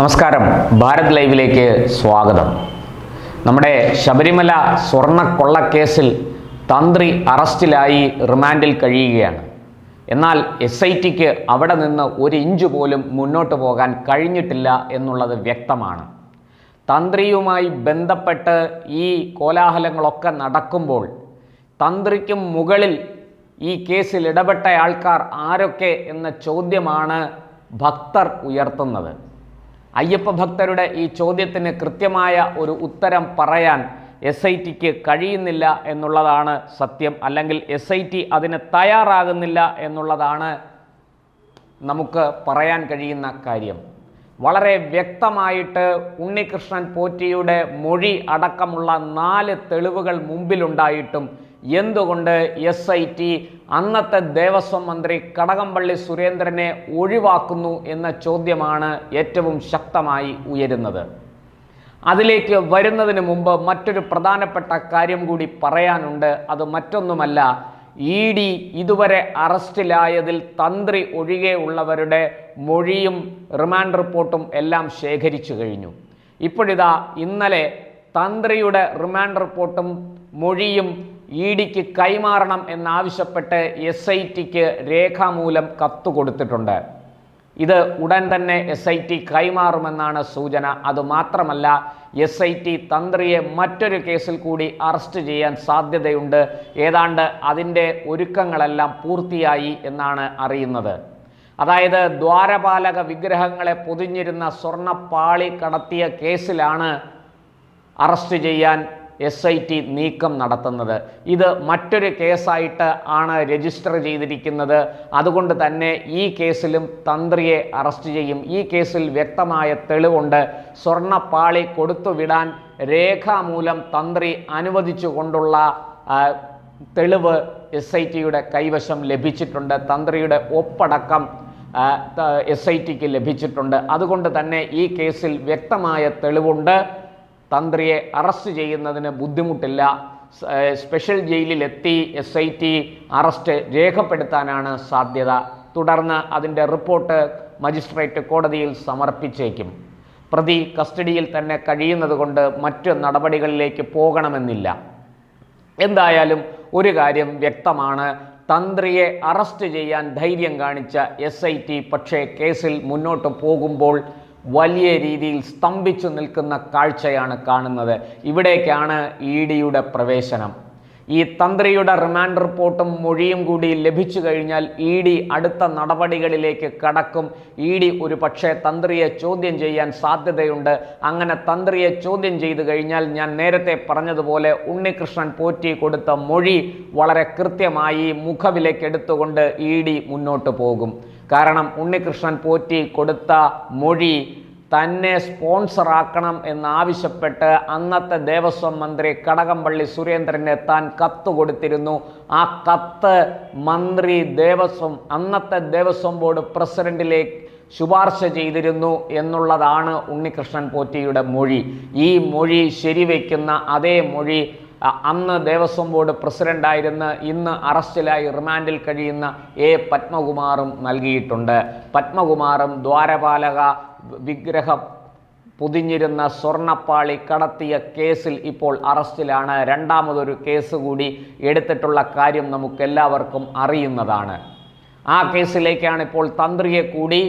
നമസ്കാരം, ഭാരത് ലൈവിലേക്ക് സ്വാഗതം. നമ്മുടെ ശബരിമല സ്വർണ്ണക്കൊള്ളക്കേസിൽ തന്ത്രി അറസ്റ്റിലായി റിമാൻഡിൽ കഴിയുകയാണ്. എന്നാൽ SITക്ക് അവിടെ നിന്ന് ഒരു ഇഞ്ച് പോലും മുന്നോട്ട് പോകാൻ കഴിഞ്ഞിട്ടില്ല എന്നുള്ളത് വ്യക്തമാണ്. തന്ത്രിയുമായി ബന്ധപ്പെട്ട് ഈ കോലാഹലങ്ങളൊക്കെ നടക്കുമ്പോൾ തന്ത്രിക്കും മുകളിൽ ഈ കേസിൽ ഇടപെട്ട ആൾക്കാർ ആരൊക്കെ എന്ന ചോദ്യമാണ് ഭക്തർ ഉയർത്തുന്നത്. അയ്യപ്പ ഭക്തരുടെ ഈ ചോദ്യത്തിന് കൃത്യമായ ഒരു ഉത്തരം പറയാൻ SITക്ക് കഴിയുന്നില്ല എന്നുള്ളതാണ് സത്യം. അല്ലെങ്കിൽ SIT അതിന് തയ്യാറാകുന്നില്ല എന്നുള്ളതാണ് നമുക്ക് പറയാൻ കഴിയുന്ന കാര്യം. വളരെ വ്യക്തമായിട്ട് ഉണ്ണികൃഷ്ണൻ പോറ്റിയുടെ മൊഴി അടക്കമുള്ള 4 തെളിവുകൾ മുമ്പിലുണ്ടായിട്ടും എന്തുകൊണ്ട് SIT അന്നത്തെ ദേവസ്വം മന്ത്രി കടകംപള്ളി സുരേന്ദ്രനെ ഒഴിവാക്കുന്നു എന്ന ചോദ്യമാണ് ഏറ്റവും ശക്തമായി ഉയരുന്നത്. അതിലേക്ക് വരുന്നതിന് മുമ്പ് മറ്റൊരു പ്രധാനപ്പെട്ട കാര്യം കൂടി പറയാനുണ്ട്. അത് മറ്റൊന്നുമല്ല, ED ഇതുവരെ അറസ്റ്റിലായതിൽ തന്ത്രി ഒഴികെയുള്ളവരുടെ മൊഴിയും റിമാൻഡ് റിപ്പോർട്ടും എല്ലാം ശേഖരിച്ചു കഴിഞ്ഞു. ഇപ്പോഴിതാ ഇന്നലെ തന്ത്രിയുടെ റിമാൻഡ് റിപ്പോർട്ടും മൊഴിയും EDക്ക് കൈമാറണം എന്നാവശ്യപ്പെട്ട് SITക്ക് രേഖാമൂലം കത്ത് കൊടുത്തിട്ടുണ്ട്. ഇത് ഉടൻ തന്നെ SIT കൈമാറുമെന്നാണ് സൂചന. അതുമാത്രമല്ല, SIT തന്ത്രിയെ മറ്റൊരു കേസിൽ കൂടി അറസ്റ്റ് ചെയ്യാൻ സാധ്യതയുണ്ട്. ഏതാണ്ട് അതിൻ്റെ ഒരുക്കങ്ങളെല്ലാം പൂർത്തിയായി എന്നാണ് അറിയുന്നത്. അതായത് ദ്വാരപാലക വിഗ്രഹങ്ങളെ പൊതിഞ്ഞിരുന്ന സ്വർണ്ണപ്പാളി കടത്തിയ കേസിലാണ് അറസ്റ്റ് ചെയ്യാൻ SIT നീക്കം നടത്തുന്നത്. ഇത് മറ്റൊരു കേസായിട്ട് ആണ് രജിസ്റ്റർ ചെയ്തിരിക്കുന്നത്. അതുകൊണ്ട് തന്നെ ഈ കേസിലും തന്ത്രിയെ അറസ്റ്റ് ചെയ്യും. ഈ കേസിൽ വ്യക്തമായ തെളിവുണ്ട്. സ്വർണ്ണപ്പാളി കൊടുത്തുവിടാൻ രേഖാമൂലം തന്ത്രി അനുവദിച്ചുകൊണ്ടുള്ള തെളിവ് SITയുടെ കൈവശം ലഭിച്ചിട്ടുണ്ട്. തന്ത്രിയുടെ ഒപ്പടക്കം SITക്ക് ലഭിച്ചിട്ടുണ്ട്. അതുകൊണ്ട് തന്നെ ഈ കേസിൽ വ്യക്തമായ തെളിവുണ്ട്. തന്ത്രിയെ അറസ്റ്റ് ചെയ്യുന്നതിന് ബുദ്ധിമുട്ടില്ല. സ്പെഷ്യൽ ജയിലിലെത്തി SIT അറസ്റ്റ് രേഖപ്പെടുത്താനാണ് സാധ്യത. തുടർന്ന് അതിൻ്റെ റിപ്പോർട്ട് മജിസ്ട്രേറ്റ് കോടതിയിൽ സമർപ്പിച്ചേക്കും. പ്രതി കസ്റ്റഡിയിൽ തന്നെ കഴിയുന്നത് കൊണ്ട് മറ്റ് നടപടികളിലേക്ക് പോകണമെന്നില്ല. എന്തായാലും ഒരു കാര്യം വ്യക്തമാണ്, തന്ത്രിയെ അറസ്റ്റ് ചെയ്യാൻ ധൈര്യം കാണിച്ച SIT പക്ഷേ കേസിൽ മുന്നോട്ട് പോകുമ്പോൾ വലിയ രീതിയിൽ സ്തംഭിച്ചു നിൽക്കുന്ന കാഴ്ചയാണ് കാണുന്നത്. ഇവിടേക്കാണ് EDയുടെ പ്രവേശനം. ഈ തന്ത്രിയുടെ റിമാൻഡ് റിപ്പോർട്ടും മൊഴിയും കൂടി ലഭിച്ചു കഴിഞ്ഞാൽ ED അടുത്ത നടപടികളിലേക്ക് കടക്കും. ED ഒരു പക്ഷേ തന്ത്രിയെ ചോദ്യം ചെയ്യാൻ സാധ്യതയുണ്ട്. അങ്ങനെ തന്ത്രിയെ ചോദ്യം ചെയ്തു കഴിഞ്ഞാൽ ഞാൻ നേരത്തെ പറഞ്ഞതുപോലെ ഉണ്ണികൃഷ്ണൻ പോറ്റി കൊടുത്ത മൊഴി വളരെ കൃത്യമായി മുഖവിലക്കെടുത്തുകൊണ്ട് ED മുന്നോട്ട് പോകും. കാരണം ഉണ്ണികൃഷ്ണൻ പോറ്റി കൊടുത്ത മൊഴി തന്നെ സ്പോൺസറാക്കണം എന്നാവശ്യപ്പെട്ട് അന്നത്തെ ദേവസ്വം മന്ത്രി കടകംപള്ളി സുരേന്ദ്രനെ താൻ കത്ത് കൊടുത്തിരുന്നു. ആ കത്ത് മന്ത്രി അന്നത്തെ ദേവസ്വം ബോർഡ് പ്രസിഡന്റിലേക്ക് ശുപാർശ ചെയ്തിരുന്നു എന്നുള്ളതാണ് ഉണ്ണികൃഷ്ണൻ പോറ്റിയുടെ മൊഴി. ഈ മൊഴി ശരിവെക്കുന്ന അതേ മൊഴി അന്ന് ദേവസ്വം ബോർഡ് പ്രസിഡന്റായിരുന്ന ഇന്ന് അറസ്റ്റിലായി റിമാൻഡിൽ കഴിയുന്ന പത്മകുമാറും നൽകിയിട്ടുണ്ട്. പത്മകുമാറും ദ്വാരപാലക വിഗ്രഹം പൊതിഞ്ഞിരുന്ന സ്വർണ്ണപ്പാളി കടത്തിയ കേസിൽ ഇപ്പോൾ അറസ്റ്റിലാണ്. രണ്ടാമതൊരു കേസ് കൂടി എടുത്തിട്ടുള്ള കാര്യം നമുക്കെല്ലാവർക്കും അറിയുന്നതാണ്. ആ കേസിലേക്കാണ് ഇപ്പോൾ തന്ത്രിയെ കൂടി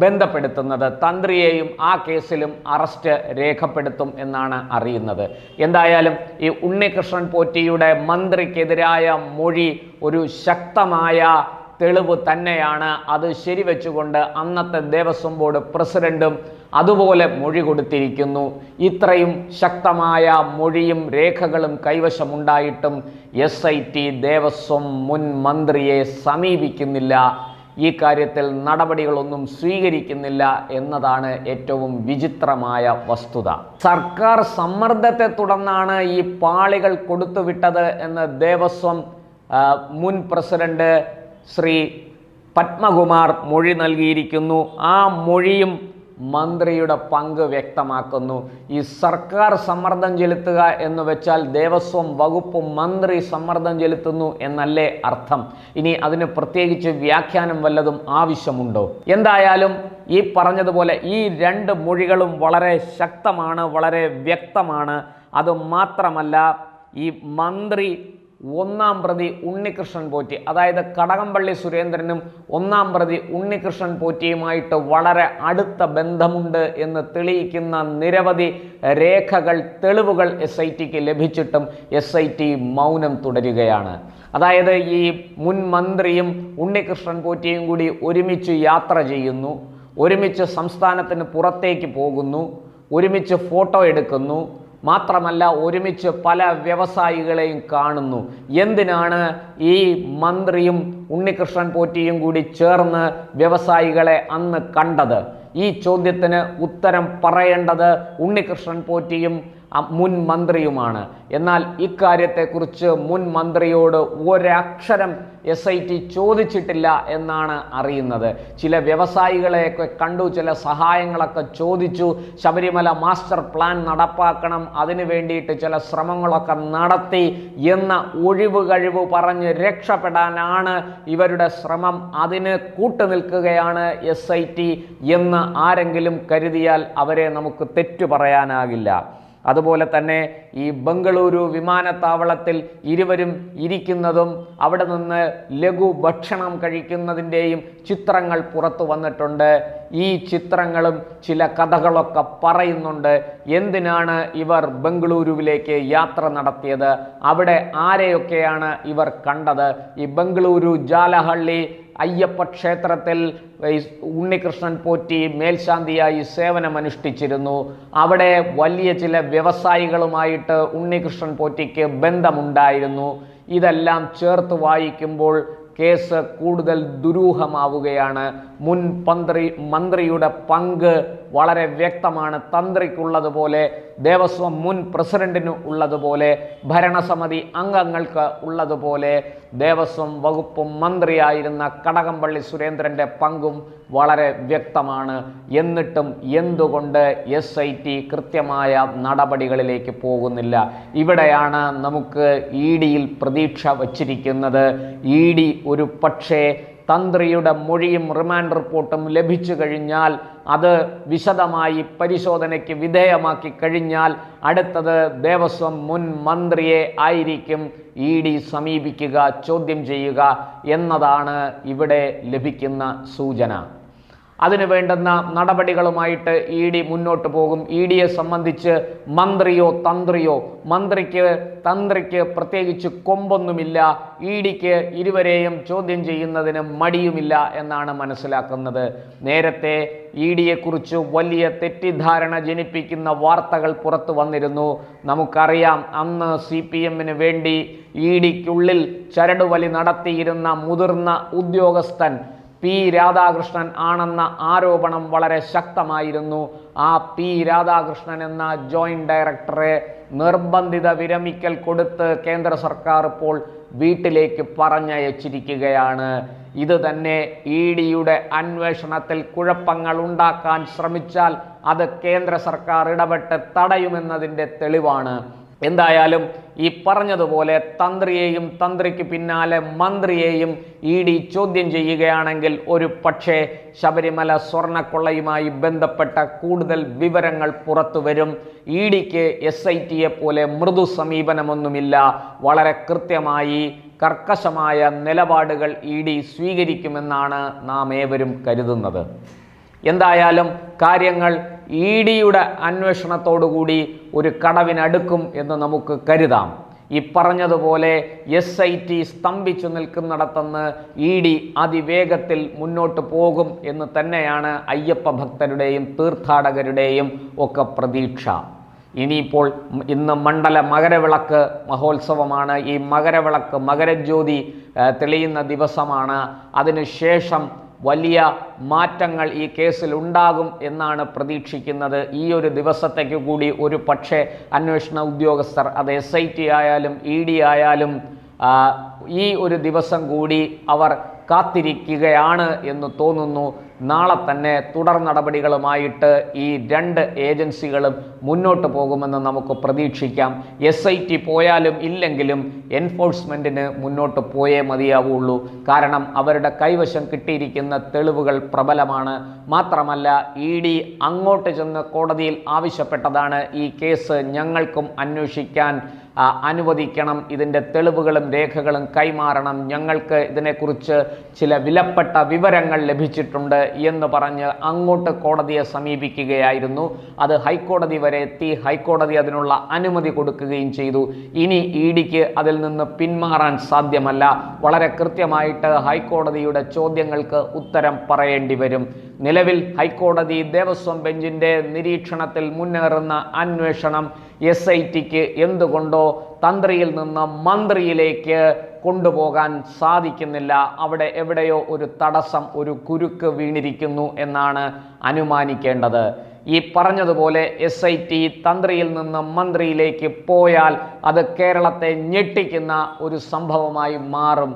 ബന്ധപ്പെടുത്തുന്നത്. തന്ത്രിയെയും ആ കേസിലും അറസ്റ്റ് രേഖപ്പെടുത്തും എന്നാണ് അറിയുന്നത്. എന്തായാലും ഈ ഉണ്ണികൃഷ്ണൻ പോറ്റിയുടെ മന്ത്രിക്കെതിരായ മൊഴി ഒരു ശക്തമായ തെളിവ് തന്നെയാണ്. അത് ശരിവെച്ചുകൊണ്ട് അന്നത്തെ ദേവസ്വം ബോർഡ് പ്രസിഡന്റും അതുപോലെ മൊഴി കൊടുത്തിരിക്കുന്നു. ഇത്രയും ശക്തമായ മൊഴിയും രേഖകളും കൈവശമുണ്ടായിട്ടും SIT ദേവസ്വം മുൻ മന്ത്രിയെ സമീപിക്കുന്നില്ല. ഈ കാര്യത്തിൽ നടപടികളൊന്നും സ്വീകരിക്കുന്നില്ല എന്നതാണ് ഏറ്റവും വിചിത്രമായ വസ്തുത. സർക്കാർ സമ്മർദ്ദത്തെ തുടർന്നാണ് ഈ പാളികൾ കൊടുത്തുവിട്ടത് എന്ന് ദേവസ്വം മുൻ പ്രസിഡന്റ് ശ്രീ പത്മകുമാർ മൊഴി നൽകിയിരിക്കുന്നു. ആ മൊഴിയും മന്ത്രിയുടെ പങ്ക് വ്യക്തമാക്കുന്നു. ഈ സർക്കാർ സമ്മർദ്ദം ചെലുത്തുക എന്ന് വെച്ചാൽ ദേവസ്വം വകുപ്പ് മന്ത്രി സമ്മർദ്ദം ചെലുത്തുന്നു എന്നല്ലേ അർത്ഥം. ഇനി അതിന് പ്രത്യേകിച്ച് വ്യാഖ്യാനം വല്ലതും ആവശ്യമുണ്ടോ? എന്തായാലും ഈ പറഞ്ഞതുപോലെ ഈ രണ്ട് മൊഴികളും വളരെ ശക്തമാണ്, വളരെ വ്യക്തമാണ്. അതുമാത്രമല്ല, ഈ മന്ത്രി ഒന്നാം പ്രതി ഉണ്ണികൃഷ്ണൻ പോറ്റി, അതായത് കടകംപള്ളി സുരേന്ദ്രനും ഒന്നാം പ്രതി ഉണ്ണികൃഷ്ണൻ പോറ്റിയുമായിട്ട് വളരെ അടുത്ത ബന്ധമുണ്ട് എന്ന് തെളിയിക്കുന്ന നിരവധി രേഖകൾ, തെളിവുകൾ SITക്ക് ലഭിച്ചിട്ടും SIT മൗനം തുടരുകയാണ്. അതായത് ഈ മുൻ മന്ത്രിയും ഉണ്ണികൃഷ്ണൻ പോറ്റിയും കൂടി ഒരുമിച്ച് യാത്ര ചെയ്യുന്നു, ഒരുമിച്ച് സംസ്ഥാനത്തിന് പുറത്തേക്ക് പോകുന്നു, ഒരുമിച്ച് ഫോട്ടോ എടുക്കുന്നു, മാത്രമല്ല ഒരുമിച്ച് പല വ്യവസായികളെയും കാണുന്നു. എന്തിനാണ് ഈ മന്ത്രിയും ഉണ്ണികൃഷ്ണൻ പോറ്റിയും കൂടി ചേർന്ന് വ്യവസായികളെ അന്ന് കണ്ടത്? ഈ ചോദ്യത്തിന് ഉത്തരം പറയേണ്ടത് ഉണ്ണികൃഷ്ണൻ പോറ്റിയും മുൻ മന്ത്രിയുമാണ്. എന്നാൽ ഇക്കാര്യത്തെക്കുറിച്ച് മുൻ മന്ത്രിയോട് ഒരക്ഷരം SIT ചോദിച്ചിട്ടില്ല എന്നാണ് അറിയുന്നത്. ചില വ്യവസായികളെയൊക്കെ കണ്ടു, ചില സഹായങ്ങളൊക്കെ ചോദിച്ചു, ശബരിമല മാസ്റ്റർ പ്ലാൻ നടപ്പാക്കണം, അതിനു വേണ്ടിയിട്ട് ചില ശ്രമങ്ങളൊക്കെ നടത്തി എന്ന ഒഴിവ് കഴിവ് പറഞ്ഞ് രക്ഷപ്പെടാനാണ് ഇവരുടെ ശ്രമം. അതിന് കൂട്ടുനിൽക്കുകയാണ് SIT എന്ന് ആരെങ്കിലും കരുതിയാൽ അവരെ നമുക്ക് തെറ്റു പറയാനാകില്ല. അതുപോലെ തന്നെ ഈ ബംഗളൂരു വിമാനത്താവളത്തിൽ ഇരുവരും ഇരിക്കുന്നതും അവിടെ നിന്ന് ലഘു ഭക്ഷണം കഴിക്കുന്നതിൻ്റെയും ചിത്രങ്ങൾ പുറത്തു വന്നിട്ടുണ്ട്. ഈ ചിത്രങ്ങളും ചില കഥകളൊക്കെ പറയുന്നുണ്ട്. എന്തിനാണ് ഇവർ ബംഗളൂരുവിലേക്ക് യാത്ര നടത്തിയത്? അവിടെ ആരെയൊക്കെയാണ് ഇവർ കണ്ടത്? ഈ ബംഗളൂരു ജാലഹള്ളി അയ്യപ്പ ക്ഷേത്രത്തിൽ ഉണ്ണികൃഷ്ണൻ പോറ്റി മേൽശാന്തിയായി സേവനമനുഷ്ഠിച്ചിരുന്നു. അവിടെ വലിയ ചില വ്യവസായികളുമായിട്ട് ഉണ്ണികൃഷ്ണൻ പോറ്റിക്ക് ബന്ധമുണ്ടായിരുന്നു. ഇതെല്ലാം ചേർത്ത് വായിക്കുമ്പോൾ കേസ് കൂടുതൽ ദുരൂഹമാവുകയാണ്. മുൻ മന്ത്രിയുടെ പങ്ക് വളരെ വ്യക്തമാണ്. തന്ത്രിക്കുള്ളതുപോലെ, ദേവസ്വം മുൻ പ്രസിഡന്റിന് ഉള്ളതുപോലെ, ഭരണസമിതി അംഗങ്ങൾക്ക് ഉള്ളതുപോലെ ദേവസ്വം വകുപ്പ് മന്ത്രിയായിരുന്ന കടകംപള്ളി സുരേന്ദ്രൻ്റെ പങ്കും വളരെ വ്യക്തമാണ്. എന്നിട്ടും എന്തുകൊണ്ട് SIT കൃത്യമായ നടപടികളിലേക്ക് പോകുന്നില്ല? ഇവിടെയാണ് നമുക്ക് EDയിൽ പ്രതീക്ഷ വച്ചിരിക്കുന്നത്. ED ഒരു പക്ഷേ തന്ത്രിയുടെ മൊഴിയും റിമാൻഡ് റിപ്പോർട്ടും ലഭിച്ചു കഴിഞ്ഞാൽ, അത് വിശദമായി പരിശോധനയ്ക്ക് വിധേയമാക്കി കഴിഞ്ഞാൽ അടുത്തത് ദേവസ്വം മുൻ മന്ത്രിയെ ആയിരിക്കും ED സമീപിക്കുക, ചോദ്യം ചെയ്യുക എന്നതാണ് ഇവിടെ ലഭിക്കുന്ന സൂചന. അതിനു വേണ്ടുന്ന നടപടികളുമായിട്ട് ED മുന്നോട്ട് പോകും. EDയെ സംബന്ധിച്ച് മന്ത്രിയോ തന്ത്രിയോ, തന്ത്രിക്ക് പ്രത്യേകിച്ച് കൊമ്പൊന്നുമില്ല, EDക്ക് ഇരുവരെയും ചോദ്യം ചെയ്യുന്നതിന് മടിയുമില്ല എന്നാണ് മനസ്സിലാക്കുന്നത്. നേരത്തെ EDയെക്കുറിച്ച് വലിയ തെറ്റിദ്ധാരണ ജനിപ്പിക്കുന്ന വാർത്തകൾ പുറത്തു വന്നിരുന്നു. നമുക്കറിയാം, അന്ന് CPMന് വേണ്ടി EDക്കുള്ളിൽ ചരടുവലി നടത്തിയിരുന്ന മുതിർന്ന ഉദ്യോഗസ്ഥൻ P. രാധാകൃഷ്ണൻ ആണെന്ന ആരോപണം വളരെ ശക്തമായിരുന്നു. ആ P. രാധാകൃഷ്ണൻ എന്ന ജോയിന്റ് ഡയറക്ടറെ നിർബന്ധിത വിരമിക്കൽ കൊടുത്ത് കേന്ദ്ര സർക്കാർ ഇപ്പോൾ വീട്ടിലേക്ക് പറഞ്ഞയച്ചിരിക്കുകയാണ്. ഇത് തന്നെ EDയുടെ അന്വേഷണത്തിൽ കുഴപ്പങ്ങൾ ഉണ്ടാക്കാൻ ശ്രമിച്ചാൽ അത് കേന്ദ്ര സർക്കാർ ഇടപെട്ട് തടയുമെന്നതിൻ്റെ തെളിവാണ്. എന്തായാലും ഈ പറഞ്ഞതുപോലെ തന്ത്രിയെയും തന്ത്രിക്ക് പിന്നാലെ മന്ത്രിയെയും ED ചോദ്യം ചെയ്യുകയാണെങ്കിൽ ഒരു പക്ഷേ ശബരിമല സ്വർണ്ണക്കൊള്ളയുമായി ബന്ധപ്പെട്ട കൂടുതൽ വിവരങ്ങൾ പുറത്തു വരും. EDക്ക് SITയെ പോലെ മൃദു സമീപനമൊന്നുമില്ല. വളരെ കൃത്യമായി കർക്കശമായ നിലപാടുകൾ ED സ്വീകരിക്കുമെന്നാണ് നാം ഏവരും കരുതുന്നത്. എന്തായാലും കാര്യങ്ങൾ EDയുടെ അന്വേഷണത്തോടുകൂടി ഒരു കടവിനടുക്കും എന്ന് നമുക്ക് കരുതാം. ഈ പറഞ്ഞതുപോലെ SIT സ്തംഭിച്ചു നിൽക്കുന്നിടത്തുനിന്ന് ED അതിവേഗത്തിൽ മുന്നോട്ട് പോകും എന്ന് തന്നെയാണ് അയ്യപ്പ ഭക്തരുടെയും തീർത്ഥാടകരുടെയും ഒക്കെ പ്രതീക്ഷ. ഇനിയിപ്പോൾ ഇന്ന് മണ്ഡല മകരവിളക്ക് മഹോത്സവമാണ്. ഈ മകരവിളക്ക്, മകരജ്യോതി തെളിയുന്ന ദിവസമാണ്. അതിനുശേഷം വലിയ മാറ്റങ്ങൾ ഈ കേസിൽ ഉണ്ടാകും എന്നാണ് പ്രതീക്ഷിക്കുന്നത്. ഈ ഒരു ദിവസത്തേക്ക് കൂടി ഒരു പക്ഷേ അന്വേഷണ ഉദ്യോഗസ്ഥർ, അത് SIT ആയാലും ED ആയാലും, ഈ ഒരു ദിവസം കൂടി അവർ കാത്തിരിക്കുകയാണ് എന്ന് തോന്നുന്നു. നാളെ തന്നെ തുടർ നടപടികളുമായിട്ട് ഈ രണ്ട് ഏജൻസികളും മുന്നോട്ട് പോകുമെന്ന് നമുക്ക് പ്രതീക്ഷിക്കാം. SIT പോയാലും ഇല്ലെങ്കിലും എൻഫോഴ്സ്മെൻറ്റിന് മുന്നോട്ട് പോയേ മതിയാവുള്ളൂ. കാരണം അവരുടെ കൈവശം കിട്ടിയിരിക്കുന്ന തെളിവുകൾ പ്രബലമാണ്. മാത്രമല്ല ED അങ്ങോട്ട് ചെന്ന് കോടതിയിൽ ആവശ്യപ്പെട്ടതാണ് ഈ കേസ് ഞങ്ങൾക്കും അന്വേഷിക്കാൻ അനുവദിക്കണം, ഇതിൻ്റെ തെളിവുകളും രേഖകളും കൈമാറണം, ഞങ്ങൾക്ക് ഇതിനെക്കുറിച്ച് ചില വിലപ്പെട്ട വിവരങ്ങൾ ലഭിച്ചിട്ടുണ്ട് എന്ന് പറഞ്ഞ് അങ്ങോട്ട് കോടതിയെ സമീപിക്കുകയായിരുന്നു. അത് ഹൈക്കോടതി വരെ എത്തി. ഹൈക്കോടതി അതിനുള്ള അനുമതി കൊടുക്കുകയും ചെയ്തു. ഇനി EDക്ക് അതിൽ നിന്ന് പിന്മാറാൻ സാധ്യമല്ല. വളരെ കൃത്യമായിട്ട് ഹൈക്കോടതിയുടെ ചോദ്യങ്ങൾക്ക് ഉത്തരം പറയേണ്ടി വരും. നിലവിൽ ഹൈക്കോടതി ദേവസ്വം ബെഞ്ചിൻ്റെ നിരീക്ഷണത്തിൽ മുന്നേറുന്ന അന്വേഷണം SITക്ക് എന്തുകൊണ്ടോ തന്ത്രിയിൽ നിന്ന് മന്ത്രിയിലേക്ക് കൊണ്ടുപോകാൻ സാധിക്കുന്നില്ല. അവിടെ എവിടെയോ ഒരു തടസ്സം, ഒരു കുരുക്ക് വീണിരിക്കുന്നു എന്നാണ് അനുമാനിക്കേണ്ടത്. ഈ പറഞ്ഞതുപോലെ SIT തന്ത്രിയിൽ നിന്ന് മന്ത്രിയിലേക്ക് പോയാൽ അത് കേരളത്തെ ഞെട്ടിക്കുന്ന ഒരു സംഭവമായി മാറും.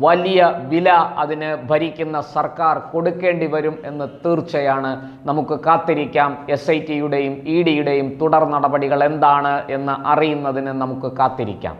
വലിയ വില അതിന് ഭരിക്കുന്ന സർക്കാർ കൊടുക്കേണ്ടി വരും എന്ന് തീർച്ചയാണ്. നമുക്ക് കാത്തിരിക്കാം. SITയുടെയും EDയുടെയും തുടർ നടപടികൾ എന്താണ് എന്ന് അറിയുന്നതിന് നമുക്ക് കാത്തിരിക്കാം.